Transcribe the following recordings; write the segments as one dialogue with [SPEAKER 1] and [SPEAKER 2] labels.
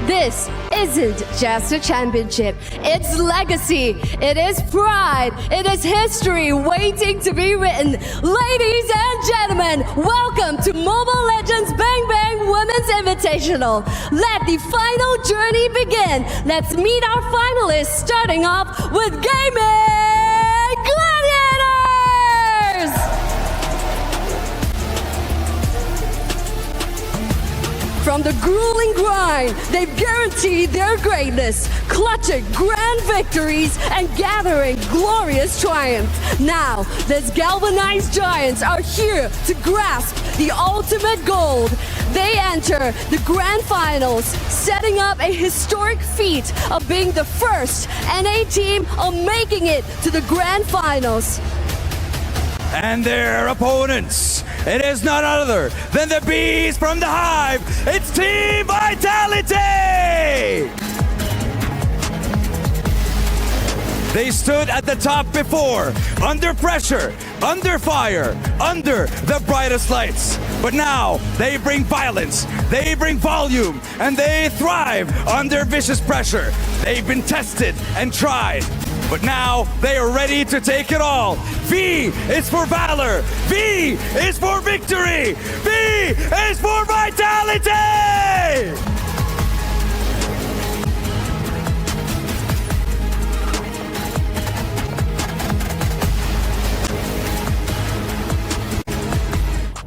[SPEAKER 1] This isn't just a championship, it's legacy, it is pride, it is history waiting to be written. Ladies and gentlemen, welcome to Mobile Legends Bang Bang Women's Invitational. Let the final journey begin. Let's meet our finalists, starting off with Gaimin Gladiators! From the grueling grind, they've guaranteed their greatness, clutching grand victories and gathering glorious triumph. Now, these galvanized giants are here to grasp the ultimate gold. They enter the grand finals, setting up a historic feat of being the first NA team of making it to the grand finals.
[SPEAKER 2] And their opponents, it is none other than the bees from the hive. It's Team Vitality! They stood at the top before, under pressure, under fire, under the brightest lights. But now they bring violence, they bring volume, and they thrive under vicious pressure. They've been tested and tried, but now they are ready to take it all. V is for valor, V is for victory, V is for vitality!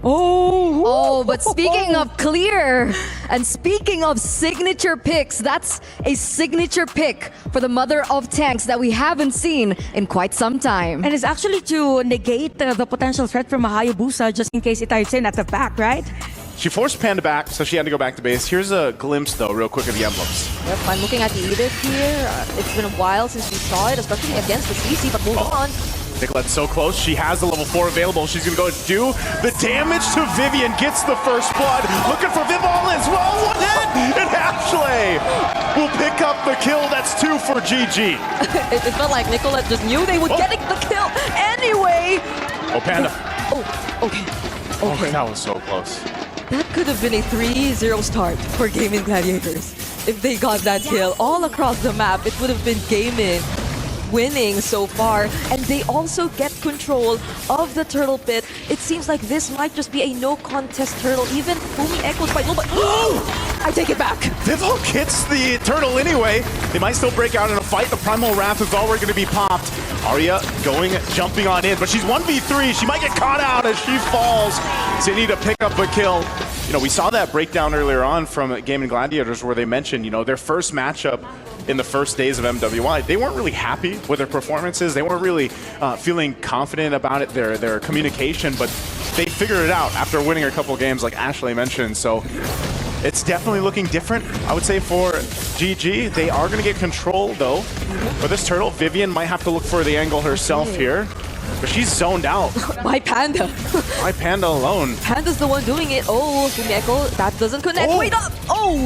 [SPEAKER 1] Oh, but speaking of clear, and speaking of signature picks, that's a signature pick for the mother of tanks that we haven't seen in quite some time.
[SPEAKER 3] And it's actually to negate the potential threat from a Hayabusa just in case it dives in at the back, right?
[SPEAKER 4] She forced Panda back, so she had to go back to base. Here's a glimpse, though, real quick of the emblems.
[SPEAKER 5] Yep, I'm looking at the Edith here. It's been a while since we saw it, especially against the CC, but move on.
[SPEAKER 4] Nicolette's so close. She has the level 4 available. She's going to go do the damage to Vivian. Gets the first blood. Looking for Viv all as well. One hit! And Ashley will pick up the kill. That's 2 for GG.
[SPEAKER 5] It felt like Nicolette just knew they would get the kill anyway.
[SPEAKER 4] Oh, Panda.
[SPEAKER 5] Oh, okay.
[SPEAKER 4] Oh, that was so close.
[SPEAKER 5] That could have been a 3-0 start for Gaimin Gladiators. If they got that kill all across the map, it would have been Gaimin winning so far, and they also get control of the turtle pit. It seems like this might just be a no contest turtle. Even Fumi echoes quite low, but I take it back.
[SPEAKER 4] Vivok hits the turtle anyway. They might still break out in a fight. The Primal Wrath is already going to be popped. Arya jumping on in, but she's 1v3. She might get caught out as she falls. Zinni to pick up a kill. You know, we saw that breakdown earlier on from Gaimin Gladiators where they mentioned, you know, their first matchup in the first days of MWI, they weren't really happy with their performances. They weren't really feeling confident about it, their communication, but they figured it out after winning a couple games like Ashley mentioned. So it's definitely looking different, I would say, for GG. They are going to get control, though. For this turtle, Vivian might have to look for the angle herself here. But she's zoned out.
[SPEAKER 5] Why Panda?
[SPEAKER 4] Why Panda alone?
[SPEAKER 5] Panda's the one doing it. Oh, Fumeko, that doesn't connect.
[SPEAKER 4] Oh.
[SPEAKER 5] Wait up! Oh!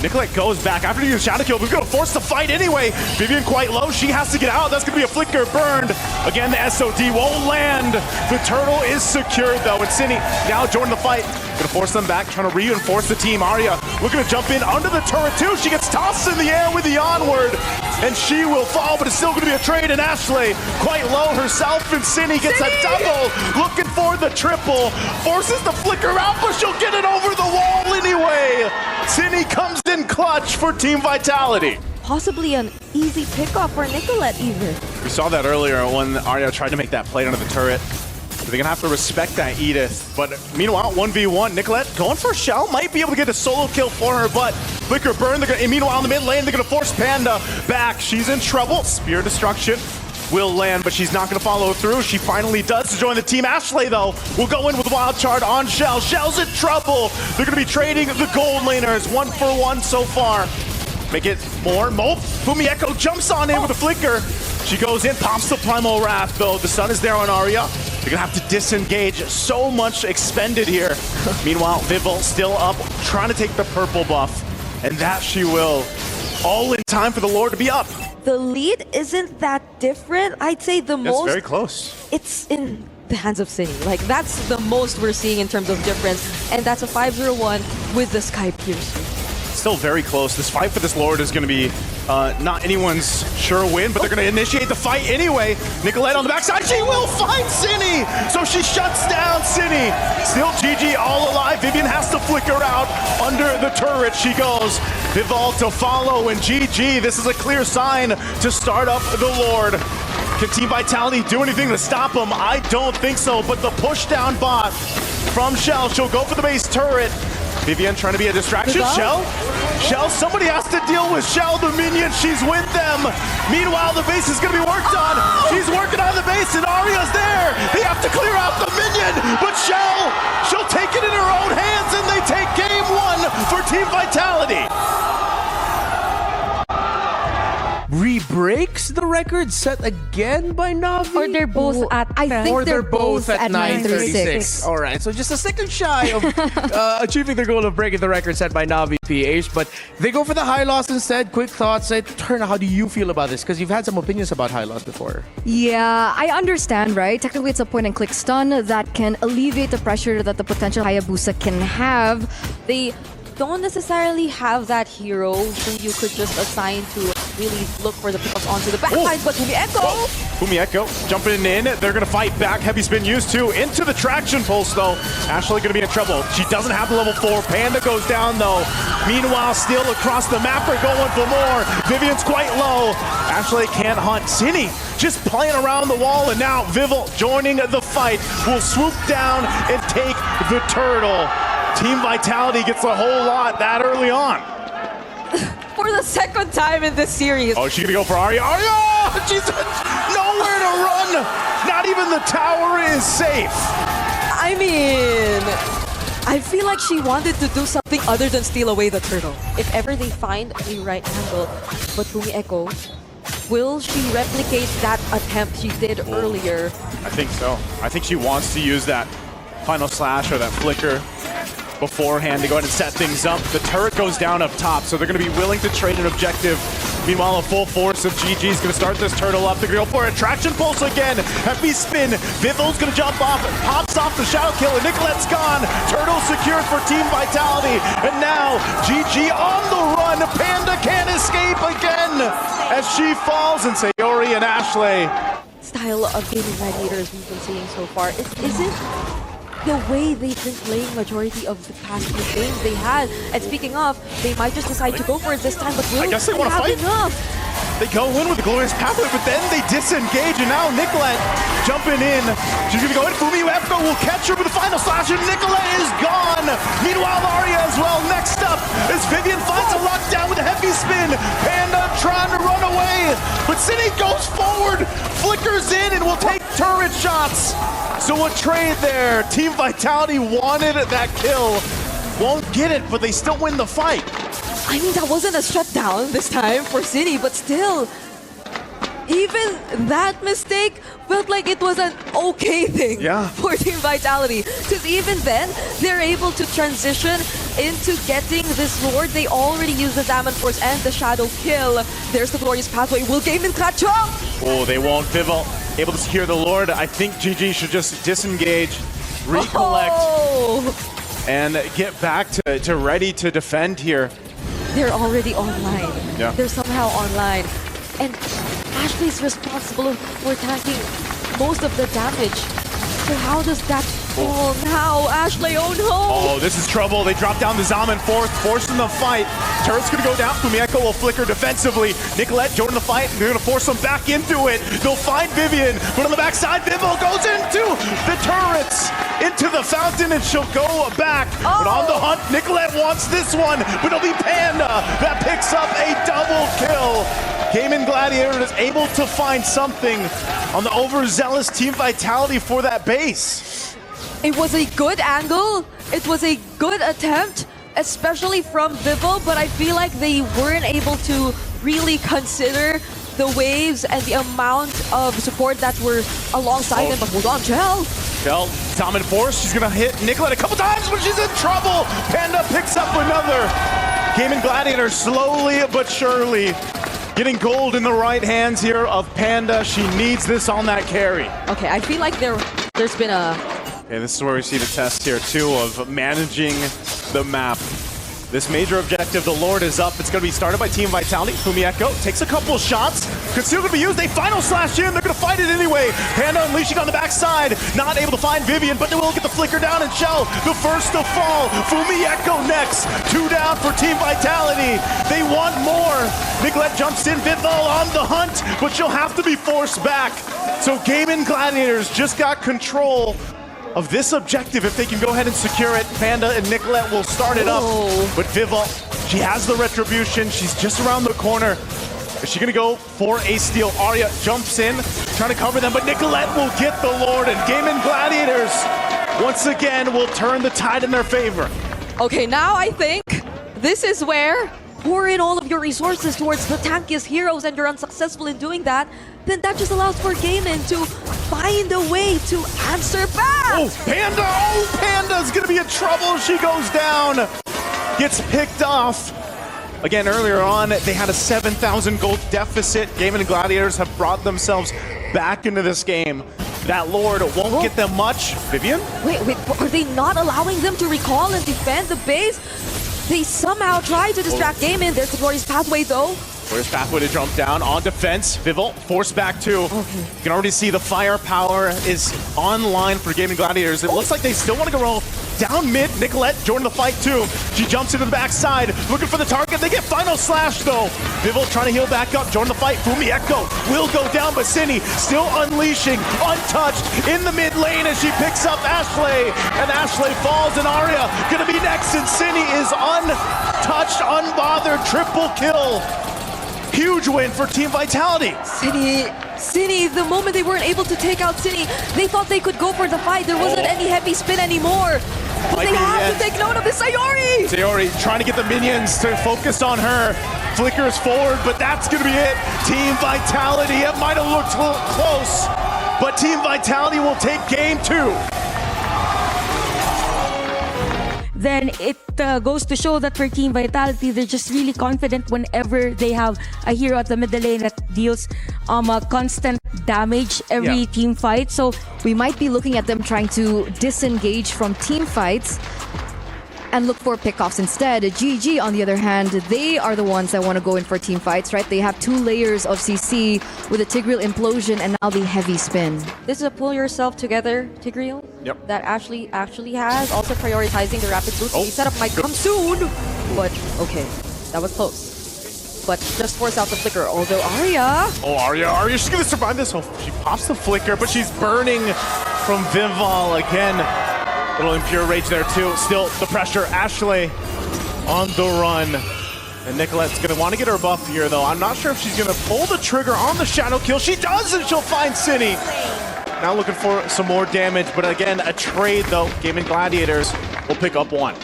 [SPEAKER 4] Nicolette goes back after the shadow kill. We're going to force the fight anyway. Vivian quite low. She has to get out. That's going to be a flicker burned. Again, the SOD won't land. The turtle is secured, though. And Zinni now joining the fight. Going to force them back, trying to reinforce the team. Arya looking to jump in under the turret, too. She gets tossed in the air with the onward. And she will fall, but it's still going to be a trade. And Ashley quite low herself. And Zinni gets a double. Looking for the triple. Forces the flicker out, but she'll get it over the wall anyway. Zinni comes in clutch for Team Vitality.
[SPEAKER 5] Possibly an easy pickup for Nicolette even.
[SPEAKER 4] We saw that earlier when Arya tried to make that play under the turret. They're going to have to respect that Edith. But meanwhile, 1v1, Nicolette going for a shell. Might be able to get a solo kill for her, but flicker burn. And meanwhile, in the mid lane, they're going to force Panda back. She's in trouble. Spear destruction will land, but she's not going to follow through. She finally does to join the team. Ashley, though, will go in with Wild Charge on Shell. Shell's in trouble. They're going to be trading the gold laners 1-for-1 so far. Make it more. Fumi Echo jumps on in with a flicker. She goes in, pops the Primal Wrath, though. The sun is there on Arya. They're going to have to disengage. So much expended here. Meanwhile, Vival still up, trying to take the purple buff. And that she will. All in time for the Lord to be up.
[SPEAKER 5] The lead isn't that different. I'd say the most...
[SPEAKER 4] It's very close.
[SPEAKER 5] It's in the hands of Zinni. Like, that's the most we're seeing in terms of difference. And that's a 5-0-1 with the Sky Piercer.
[SPEAKER 4] still very close. This fight for this Lord is going to be not anyone's sure win, but they're going to initiate the fight anyway. Nicolette on the backside, she will find Cinny! So she shuts down Cinny. Still GG all alive. Vivian has to flicker out under the turret. She goes. Vival to follow, and GG. This is a clear sign to start up the Lord. Can Team Vitality do anything to stop him? I don't think so, but the push down bot from Shell. She'll go for the base turret. Vivian trying to be a distraction. Shell, somebody has to deal with Shell, the minion. She's with them. Meanwhile, the base is going to be worked on. She's working on the base, and Arya's there. They have to clear out the minion, but she'll take it in her own hands, and they take game one for Team Vitality.
[SPEAKER 6] Re-breaks the record set again by Navi?
[SPEAKER 3] Or they're both at...
[SPEAKER 1] I think
[SPEAKER 6] Or
[SPEAKER 1] they're both at 936.
[SPEAKER 6] All right, so just a second shy of achieving their goal of breaking the record set by Navi PH, but they go for the high loss instead. Quick thoughts. Turner, how do you feel about this? Because you've had some opinions about high loss before.
[SPEAKER 7] Yeah, I understand, right? Technically, it's a point-and-click stun that can alleviate the pressure that the potential Hayabusa can have.
[SPEAKER 5] They don't necessarily have that hero who you could just assign to really look for the pickups onto the backside, but
[SPEAKER 4] Fumi Echo jumping in. They're going to fight back. Heavy spin used to. Into the traction pulse, though. Ashley going to be in trouble. She doesn't have the level 4. Panda goes down, though. Meanwhile, still across the map, we're going for more. Vivian's quite low. Ashley can't hunt. Cinny just playing around the wall, and now Vival joining the fight. Will swoop down and take the turtle. Team Vitality gets a whole lot that early on.
[SPEAKER 5] for the second time in this series.
[SPEAKER 4] Oh, she's gonna go for Arya. Arya! She's nowhere to run. Not even the tower is safe.
[SPEAKER 5] I mean, I feel like she wanted to do something other than steal away the turtle. If ever they find a right angle, but Fumi Echo, will she replicate that attempt she did earlier?
[SPEAKER 4] I think so. I think she wants to use that final slash or that flicker beforehand to go ahead and set things up. The turret goes down up top, so they're going to be willing to trade an objective. Meanwhile, a full force of GG is going to start this turtle up. They're going to go for a traction pulse again. Heavy spin. Vival's going to jump off. Pops off the shadow kill, and Nicolette's gone. Turtle secured for Team Vitality. And now, GG on the run. Panda can't escape again as she falls. And Sayori and Ashley.
[SPEAKER 5] Style of Gaimin Gladiators we've been seeing so far isn't the way they've been playing majority of the past few games they had. And speaking of, they might just decide to go for it this time, but will
[SPEAKER 4] I guess they want to
[SPEAKER 5] have
[SPEAKER 4] fight.
[SPEAKER 5] enough?
[SPEAKER 4] They go in with the glorious pathway, but then they disengage, and now Nicolette jumping in. She's gonna go in. Fumi Echo will catch her with the final slash, and Nicolette is gone. Meanwhile, Arya as well. Next up is Vivian finds a lockdown with a heavy spin. Panda trying to run away, but Cindy goes forward, flickers in, and will take turret shots. So a trade there. Team Vitality wanted that kill. Won't get it, but they still win the fight.
[SPEAKER 5] I mean, that wasn't a shutdown this time for City, but still, even that mistake felt like it was an okay thing for Team Vitality. Because even then, they're able to transition into getting this Lord. They already used the Diamond Force and the Shadow Kill. There's the glorious pathway. Will Gaimin catch up?
[SPEAKER 4] Oh, they won't. Vival able to secure the Lord. I think GG should just disengage, recollect, and get back to ready to defend here.
[SPEAKER 5] They're already online.
[SPEAKER 4] Yeah.
[SPEAKER 5] They're somehow online. And Ashley's responsible for tanking most of the damage. So how does that fall now? Ashley, oh no!
[SPEAKER 4] Oh, this is trouble. They drop down the Zaman fourth, forcing the fight. Turret's gonna go down. Fumi Echo will flicker defensively. Nicolette joining the fight. They're gonna force them back into it. They'll find Vivian, but on the backside, Vival goes into the turrets, into the fountain, and she'll go back. But on the hunt, Nicolette wants this one, but it'll be Panda that picks up a double kill. Gaimin Gladiators is able to find something on the overzealous Team Vitality for that base.
[SPEAKER 5] It was a good angle. It was a good attempt, especially from Vival, but I feel like they weren't able to really consider the waves and the amount of support that were alongside them. But hold on, Shell,
[SPEAKER 4] Diamond Force, she's gonna hit Nicolette a couple times, but she's in trouble. Panda picks up another. Gaimin Gladiator slowly but surely getting gold in the right hands here of Panda. She needs this on that carry.
[SPEAKER 5] Okay, I feel like there's been a...
[SPEAKER 4] Okay, this is where we see the test here too of managing the map. This major objective, the Lord is up. It's going to be started by Team Vitality. Fumieko takes a couple shots. Could still going to be used. They final slash in. They're going to fight it anyway. Panda unleashing on the backside. Not able to find Vivian, but they will get the flicker down and Shell. The first to fall. Fumieko next. 2 down for Team Vitality. They want more. Nicolette jumps in. Vital on the hunt, but she'll have to be forced back. So Gaimin Gladiators just got control of this objective. If they can go ahead and secure it, Panda and Nicolette will start it up. But Vival, she has the retribution. She's just around the corner. Is she gonna go for a steal? Arya jumps in, trying to cover them, but Nicolette will get the Lord, and Gaimin Gladiators once again will turn the tide in their favor.
[SPEAKER 5] Okay, now I think this is where pour in all of your resources towards the tankiest heroes and you're unsuccessful in doing that, then that just allows for Gaimin to find a way to answer back.
[SPEAKER 4] Oh, Panda! Oh, Panda's gonna be in trouble. She goes down, gets picked off. Again, earlier on, they had a 7,000 gold deficit. Gaimin Gladiators have brought themselves back into this game. That Lord won't get them much. Vivian?
[SPEAKER 5] Wait, are they not allowing them to recall and defend the base? They somehow try to distract Gaimin. There's the glorious pathway though.
[SPEAKER 4] Where's pathway to jump down on defense? Vival forced back too. You can already see the firepower is online for Gaimin Gladiators. It looks like they still want to go down mid. Nicolette joining the fight too. She jumps into the backside, looking for the target. They get final slash though. Vival trying to heal back up, join the fight. Fumieko will go down, but Cini still unleashing, untouched in the mid lane as she picks up Ashley. And Ashley falls, and Arya gonna be next, and Cini is untouched, unbothered, triple kill. Huge win for Team Vitality.
[SPEAKER 5] Cini, the moment they weren't able to take out Cini, they thought they could go for the fight. There wasn't any heavy spin anymore. But they have to take note of this Sayori!
[SPEAKER 4] Sayori trying to get the minions to focus on her. Flickers forward, but that's gonna be it. Team Vitality, it might have looked close, but Team Vitality will take game 2.
[SPEAKER 3] Then it goes to show that for Team Vitality, they're just really confident whenever they have a hero at the middle lane that deals constant damage every team fight. So
[SPEAKER 7] We might be looking at them trying to disengage from team fights and look for pickoffs instead. GG, on the other hand, they are the ones that want to go in for team fights, right? They have 2 layers of CC with a Tigreal implosion and now the heavy spin.
[SPEAKER 5] This is a pull yourself together Tigreal that Ashley actually has. Also prioritizing the rapid boost. The setup might come soon, but okay, that was close. But just force out the flicker. Although Arya...
[SPEAKER 4] Oh, Arya, she's gonna survive this. Oh, she pops the flicker, but she's burning from Vival again. Little impure rage there too. Still the pressure. Ashley on the run. And Nicolette's gonna want to get her buff here though. I'm not sure if she's gonna pull the trigger on the shadow kill. She does, and she'll find Cini. Now looking for some more damage, but again, a trade though. Gaimin Gladiators will pick up 1.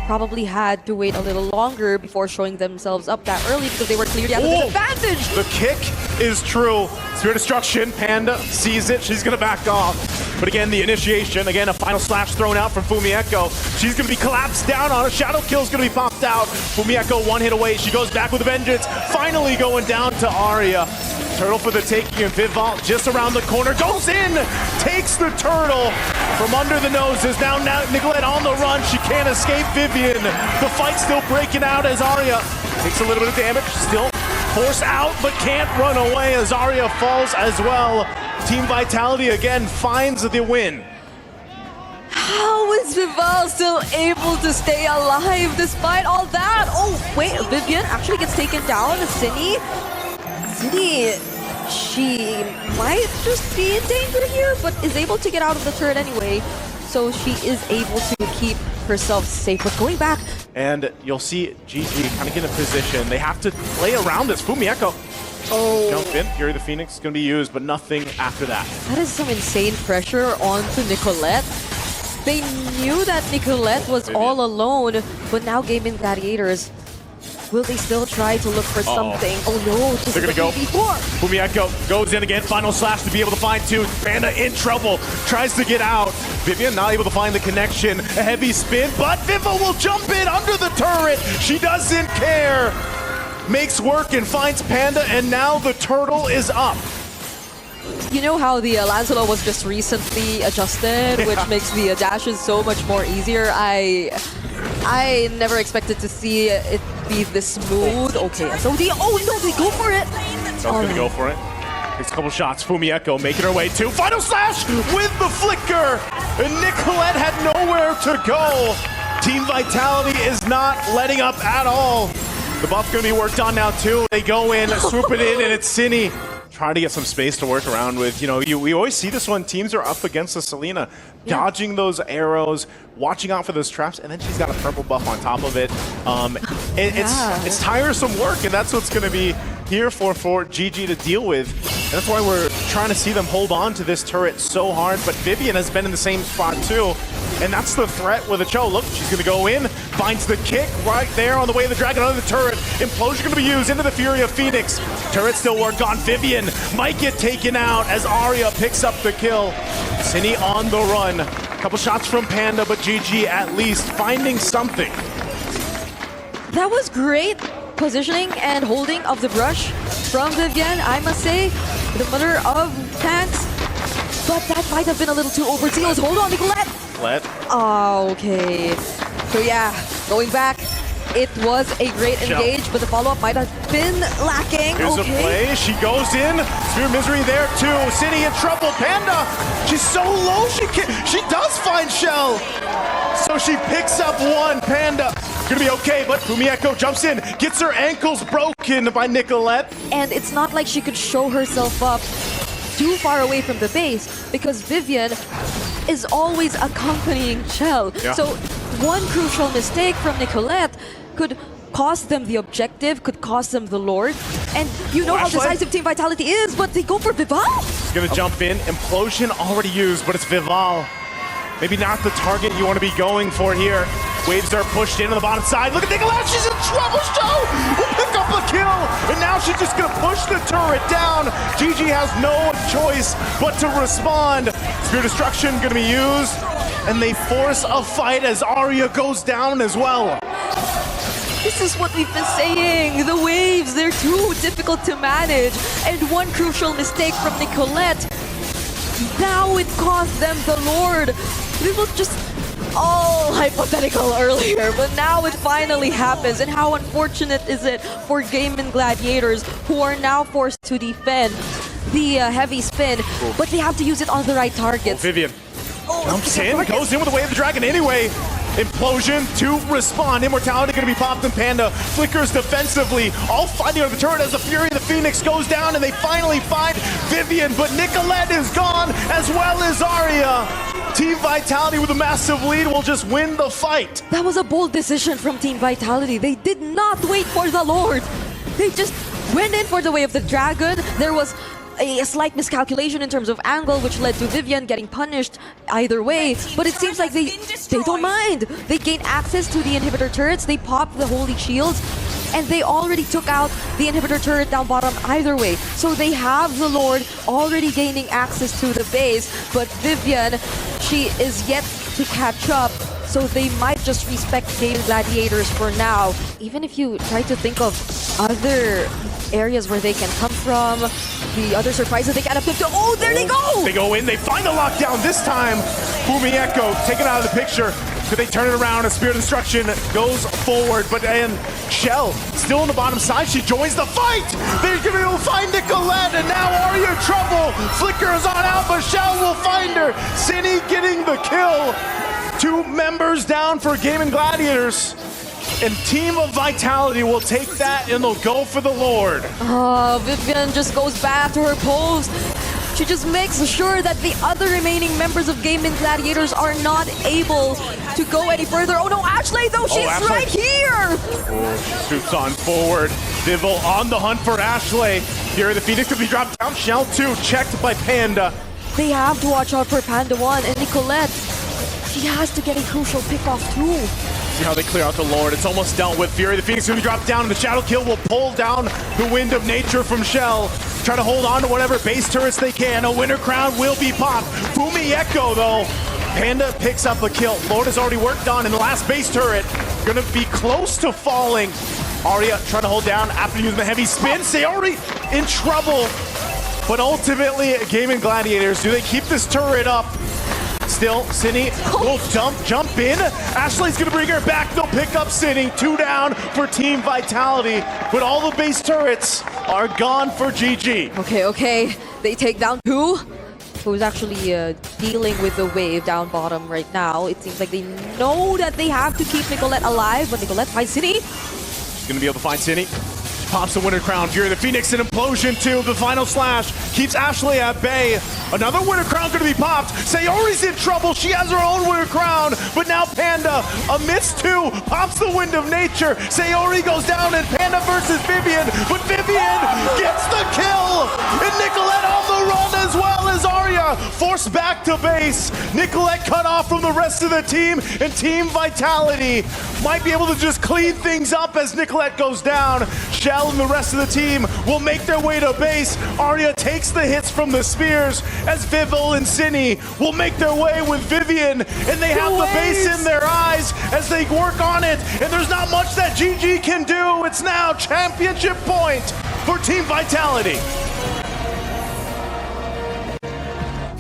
[SPEAKER 5] Probably had to wait a little longer before showing themselves up that early because they were clearly at a disadvantage.
[SPEAKER 4] The kick is true. Spirit Destruction, Panda sees it. She's going to back off. But again, the initiation. Again, a final slash thrown out from Fumieko. She's going to be collapsed down on her. Shadow Kill's going to be popped out. Fumieko 1 hit away. She goes back with a vengeance. Finally going down to Arya. Turtle for the taking, and Vival just around the corner. Goes in! Takes the turtle from under the noses. Now Nicolette on the run. She can't escape Vivian. The fight's still breaking out as Arya takes a little bit of damage. Still forced out, but can't run away as Arya falls as well. Team Vitality again finds the win.
[SPEAKER 5] How is Vival still able to stay alive despite all that? Oh, wait, Vivian actually gets taken down. Cini, she might just be in danger here, but is able to get out of the turret anyway. So she is able to keep herself safe. But going back.
[SPEAKER 4] And you'll see GG kind of get in position. They have to play around this. Fumieko. Jump in. Fury the Phoenix is going to be used, but nothing after that.
[SPEAKER 5] That is some insane pressure onto Nicolette. They knew that Nicolette was all alone, but now Gaimin Gladiators, will they still try to look for something? Oh no, this
[SPEAKER 4] they're
[SPEAKER 5] is
[SPEAKER 4] gonna go.
[SPEAKER 5] before.
[SPEAKER 4] Fumieko goes in again, final slash to be able to find 2. Panda in trouble, tries to get out. Vivian not able to find the connection. A heavy spin, but Viva will jump in under the turret. She doesn't care. Makes work and finds Panda, and now the turtle is up.
[SPEAKER 5] You know how the Lancelot was just recently adjusted, which makes the dashes so much more easier. I never expected to see it be this smooth. Okay, SOD. Oh no, they go for it.
[SPEAKER 4] So's gonna go for it. Takes a couple shots. Fumieko making her way to Final Slash with the flicker. And Nicolette had nowhere to go. Team Vitality is not letting up at all. The buff's gonna be worked on now too. They go in, swoop it in, and it's Cine trying to get some space to work around with. You know, we always see this when teams are up against the Selena, dodging those arrows, watching out for those traps, and then she's got a purple buff on top of it. It's tiresome work, and that's what's going to be here for GG to deal with. And that's why we're trying to see them hold on to this turret so hard. But Vivian has been in the same spot too. And that's the threat with a Cho. Look, she's going to go in, finds the kick right there on the way of the Dragon under the turret. Implosion going to be used into the Fury of Phoenix. Turret still work on. Vivian might get taken out as Arya picks up the kill. Cine on the run. Couple shots from Panda, but GG at least finding something.
[SPEAKER 5] That was great positioning and holding of the brush from Vivian, I must say. The mother of tanks. But that might have been a little too overzealous. Hold on, Nicolette. Oh, okay. So yeah, going back, it was a great engage, but the follow-up might have been lacking.
[SPEAKER 4] Here's a play. She goes in. Spear Misery there too. Cine in trouble. Panda, she's so low. She does find Shell. So she picks up one. Panda gonna be okay, but Fumieko jumps in, gets her ankles broken by Nicolette.
[SPEAKER 5] And it's not like she could show herself up too far away from the base because Vivian is always accompanying Shell.
[SPEAKER 4] Yeah.
[SPEAKER 5] So one crucial mistake from Nicolette could cost them the objective, could cost them the Lord. And you know how decisive Team Vitality is, but they go for Vival.
[SPEAKER 4] She's gonna jump in. Implosion already used, but it's Vival. Maybe not the target you want to be going for here. Waves are pushed in on the bottom side. Look at Nicolette, she's in trouble. Show will pick up a kill. And now she's just gonna push the turret down. GG has no choice but to respond. Spear Destruction gonna be used. And they force a fight as Arya goes down as well.
[SPEAKER 5] This is what we've been saying. The waves, they're too difficult to manage. And one crucial mistake from Nicolette. Now it cost them the Lord. This was just all hypothetical earlier, but now it finally happens. And how unfortunate is it for Gaimin Gladiators, who are now forced to defend the heavy spin, but they have to use it on the right targets.
[SPEAKER 4] Vivian jumps in, goes in with the Way of the Dragon anyway. Implosion to respond. Immortality going to be popped in Panda. Flickers defensively. All fighting on the turret as the Fury of the Phoenix goes down and they finally find Vivian. But Nicolette is gone as well as Arya. Team Vitality with a massive lead will just win the fight.
[SPEAKER 5] That was a bold decision from Team Vitality. They did not wait for the Lord. They just went in for the Way of the Dragon. There was a slight miscalculation in terms of angle, which led to Vivian getting punished either way. But it seems like they don't mind. They gain access to the inhibitor turrets. They pop the holy shields. And they already took out the inhibitor turret down bottom either way. So they have the Lord already gaining access to the base. But Vivian, she is yet to catch up. So they might just respect Gaimin Gladiators for now. Even if you try to think of other areas where they can come from, the other surprises they get up to. Oh, there they go!
[SPEAKER 4] They go in, they find the lockdown this time. Fumieko taken out of the picture. Could they turn it around? A Spear of Destruction goes forward, but and Shell still on the bottom side. She joins the fight. They're gonna go find Nicolette, and now Arya in trouble. Flickers on out, but Shell will find her. Cine getting the kill. 2 members down for Gaimin Gladiators. And Team of Vitality will take that and they'll go for the Lord.
[SPEAKER 5] Vivian just goes back to her post. She just makes sure that the other remaining members of Gaimin Gladiators are not able to go any further. Oh no, Ashley though, she's right here!
[SPEAKER 4] Shoots on forward. Vival on the hunt for Ashley. Here the Phoenix could be dropped down. Shell 2 checked by Panda.
[SPEAKER 5] They have to watch out for Panda 1 and Nicolette. She has to get a crucial pick-off too.
[SPEAKER 4] See how they clear out the Lord. It's almost dealt with. Fury the Phoenix going to drop down, and the Shadow Kill will pull down the Wind of Nature from Shell. Try to hold on to whatever base turrets they can. A Winter Crown will be popped. Fumieko, though. Panda picks up a kill. Lord has already worked on in the last base turret. Going to be close to falling. Arya trying to hold down after using the heavy spin. They already in trouble. But ultimately, Gaimin Gladiators, do they keep this turret up? Still, Cine will jump in. Ashley's gonna bring her back. They'll pick up Cine. 2 down for Team Vitality. But all the base turrets are gone for GG.
[SPEAKER 5] Okay. They take down who? Who's actually dealing with the wave down bottom right now. It seems like they know that they have to keep Nicolette alive, but Nicolette finds Cine.
[SPEAKER 4] She's gonna be able to find Cine. Pops the winner crown. Fury the Phoenix, an implosion too. The final slash keeps Ashley at bay. Another winner crown going to be popped. Sayori's in trouble. She has her own winner crown. But now Panda, a miss two, pops the wind of nature. Sayori goes down and Panda versus Vivian. But Vivian gets the kill. And Nicolette on the run as well as Arya. Forced back to base. Nicolette cut off from the rest of the team. And Team Vitality might be able to just clean things up as Nicolette goes down. Shell and the rest of the team will make their way to base. Arya takes the hits from the spears as Vivel and Cine will make their way with Vivian, and they have the base in their eyes as they work on it, and there's not much that GG can do. It's now championship point for Team Vitality.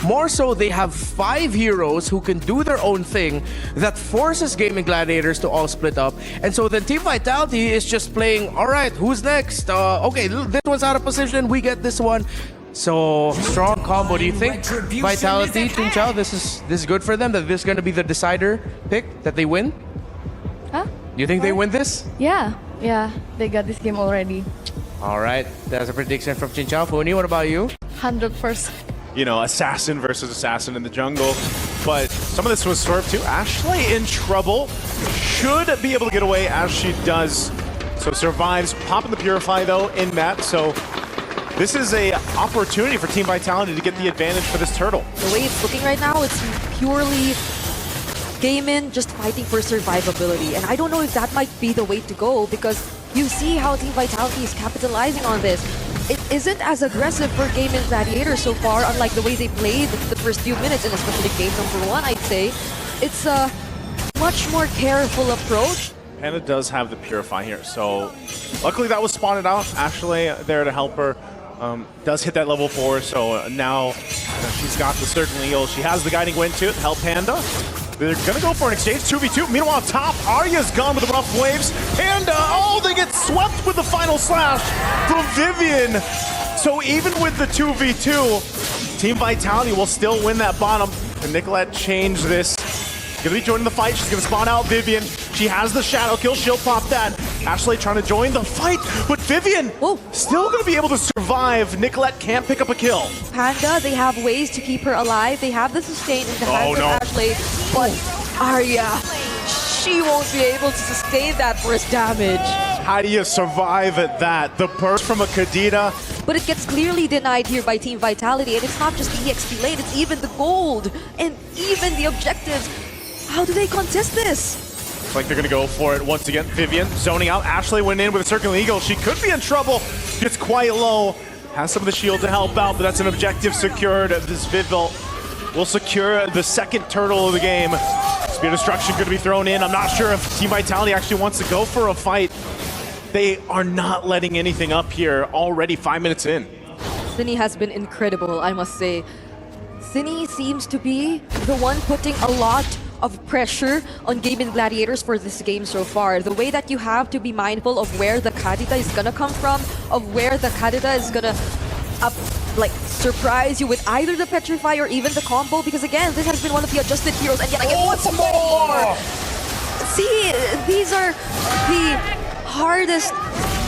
[SPEAKER 6] More so, they have 5 heroes who can do their own thing that forces Gaimin Gladiators to all split up. And so then Team Vitality is just playing, all right, who's next? Okay, this one's out of position, we get this one. So, strong combo. Do you think Vitality, Team Chao, this is good for them? That this is going to be the decider pick, that they win?
[SPEAKER 7] Huh?
[SPEAKER 6] Do you think they win this?
[SPEAKER 7] Yeah, they got this game already.
[SPEAKER 6] All right, that's a prediction from Chin Chao. Funi, what about you?
[SPEAKER 7] 100%.
[SPEAKER 4] You know, assassin versus assassin in the jungle. But some of this was swerved too. Ashley in trouble. Should be able to get away as she does. So survives, popping the Purify though in that. So this is a opportunity for Team Vitality to get the advantage for this turtle.
[SPEAKER 5] The way it's looking right now, it's purely Gaimin just fighting for survivability. And I don't know if that might be the way to go, because you see how Team Vitality is capitalizing on this. It isn't as aggressive for Gaimin Gladiators so far, unlike the way they played the first few minutes, and especially game number 1, I'd say. It's a much more careful approach.
[SPEAKER 4] Panda does have the Purify here, so luckily that was spotted out. Ashley there to help her. Does hit that level 4, so now she's got the Circling Eagle. She has the Guiding Wind too to help Panda. They're gonna go for an exchange, 2v2. Meanwhile, top, Arya's gone with the rough waves. Panda, oh, they get swept with the final slash from Vivian. So even with the 2v2, Team Vitality will still win that bottom. And Nicolette changed this. Gonna be joining the fight. She's gonna spawn out Vivian. She has the shadow kill. She'll pop that. Ashley trying to join the fight, but Vivian still gonna be able to survive. Nicolette can't pick up a kill.
[SPEAKER 5] Panda, they have ways to keep her alive. They have the sustain in the hands of Ashley, but Arya, she won't be able to sustain that burst damage.
[SPEAKER 4] How do you survive at that? The burst from a Kadena.
[SPEAKER 5] But it gets clearly denied here by Team Vitality, and it's not just the EXP lane, it's even the gold, and even the objectives. How do they contest this?
[SPEAKER 4] Looks like they're gonna go for it once again. Vivian zoning out. Ashley went in with a Circling Eagle. She could be in trouble. Gets quite low. Has some of the shield to help out, but that's an objective secured. This Vivel will secure the second turtle of the game. Spear Destruction gonna be thrown in. I'm not sure if Team Vitality actually wants to go for a fight. They are not letting anything up here already 5 minutes in.
[SPEAKER 5] Cine has been incredible, I must say. Cine seems to be the one putting a lot of pressure on Gaimin Gladiators for this game so far. The way that you have to be mindful of where the Kadita is gonna come from, of where the Kadita is gonna surprise you with either the Petrify or even the combo, because again, this has been one of the adjusted heroes, and yet again, once more! See, these are the hardest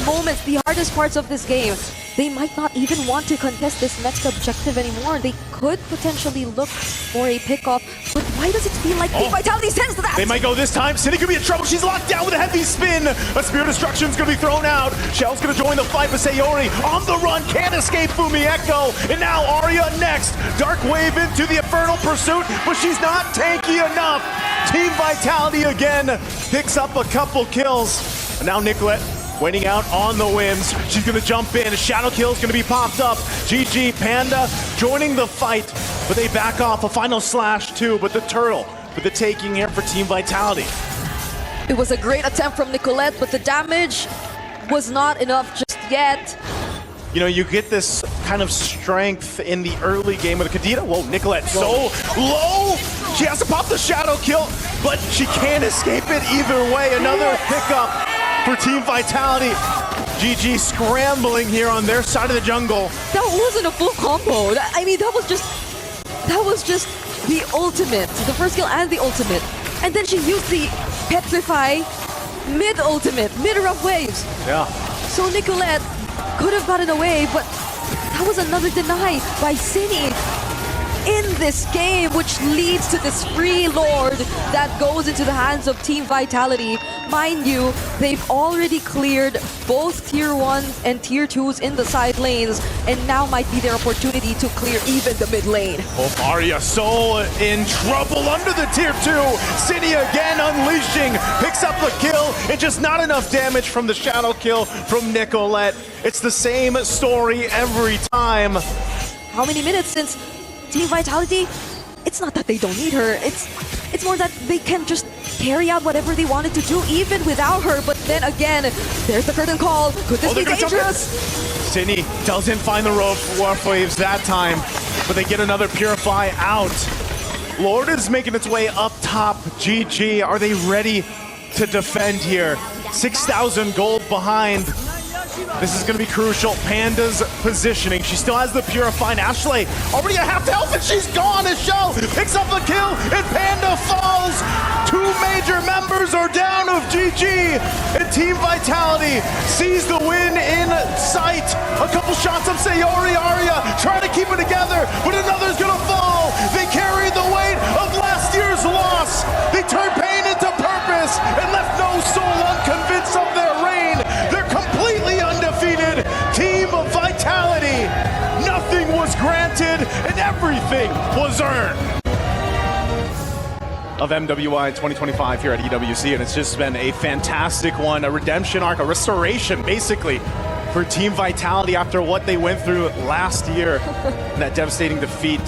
[SPEAKER 5] moments, the hardest parts of this game. They might not even want to contest this next objective anymore. They could potentially look for a pickoff, but why does it feel like Team Vitality sends that?
[SPEAKER 4] They might go this time. Cine could be in trouble. She's locked down with a heavy spin. A Spear Destruction's gonna be thrown out. Shell's gonna join the fight, but Sayori on the run, can't escape Fumi Echo. And now Arya next. Dark Wave into the Infernal Pursuit, but she's not tanky enough. Team Vitality again picks up a couple kills. And now Nicolette waiting out on the whims. She's gonna jump in. A shadow kill's gonna be popped up. GG Panda joining the fight, but they back off. A final slash too, but the turtle with the taking here for Team Vitality.
[SPEAKER 5] It was a great attempt from Nicolette, but the damage was not enough just yet.
[SPEAKER 4] You know, you get this kind of strength in the early game of the Kadena. Whoa, Nicolette so low. She has to pop the shadow kill, but she can't escape it either way. Another pickup for Team Vitality. GG scrambling here on their side of the jungle.
[SPEAKER 5] That wasn't a full combo. I mean, that was just the ultimate. The first kill and the ultimate. And then she used the Petrify mid-ultimate, mid-rough waves.
[SPEAKER 4] Yeah.
[SPEAKER 5] So Nicolette could have gotten away, but that was another deny by Cine in this game, which leads to this free Lord that goes into the hands of Team Vitality. Mind you, they've already cleared both Tier 1s and Tier 2s in the side lanes, and now might be their opportunity to clear even the mid lane.
[SPEAKER 4] Oh, Arya so in trouble under the Tier 2. Cine again unleashing, picks up the kill, and just not enough damage from the shadow kill from Nicolette. It's the same story every time.
[SPEAKER 5] How many minutes since Team Vitality? It's not that they don't need her, it's more that they can just carry out whatever they wanted to do even without her. But then again, there's the curtain call. Could this be dangerous?
[SPEAKER 4] Cine doesn't find the rough waves that time, but they get another Purify out. Lord is making its way up top. GG, are they ready to defend here? 6,000 gold behind. This is going to be crucial. Panda's positioning. She still has the Purify. Ashley already at half health, and she's gone as Shell picks up the kill, and Panda falls. Two major members are down of GG, and Team Vitality sees the win in sight. A couple shots of Sayori Arya trying to keep it together, but another's going to fall. They carried the weight of last year's loss. They turned pain into purpose and left no soul unconvinced of their reign. They're completely undefeated. Team Vitality. Nothing was granted and everything was earned. Of MWI 2025 here at EWC, and it's just been a fantastic one, a redemption arc, a restoration basically for Team Vitality after what they went through last year, that devastating defeat.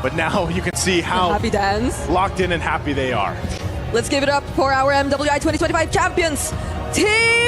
[SPEAKER 4] But now you can see how
[SPEAKER 5] happy dance,
[SPEAKER 4] locked in and happy they are.
[SPEAKER 5] Let's give it up for our MWI 2025 champions, Team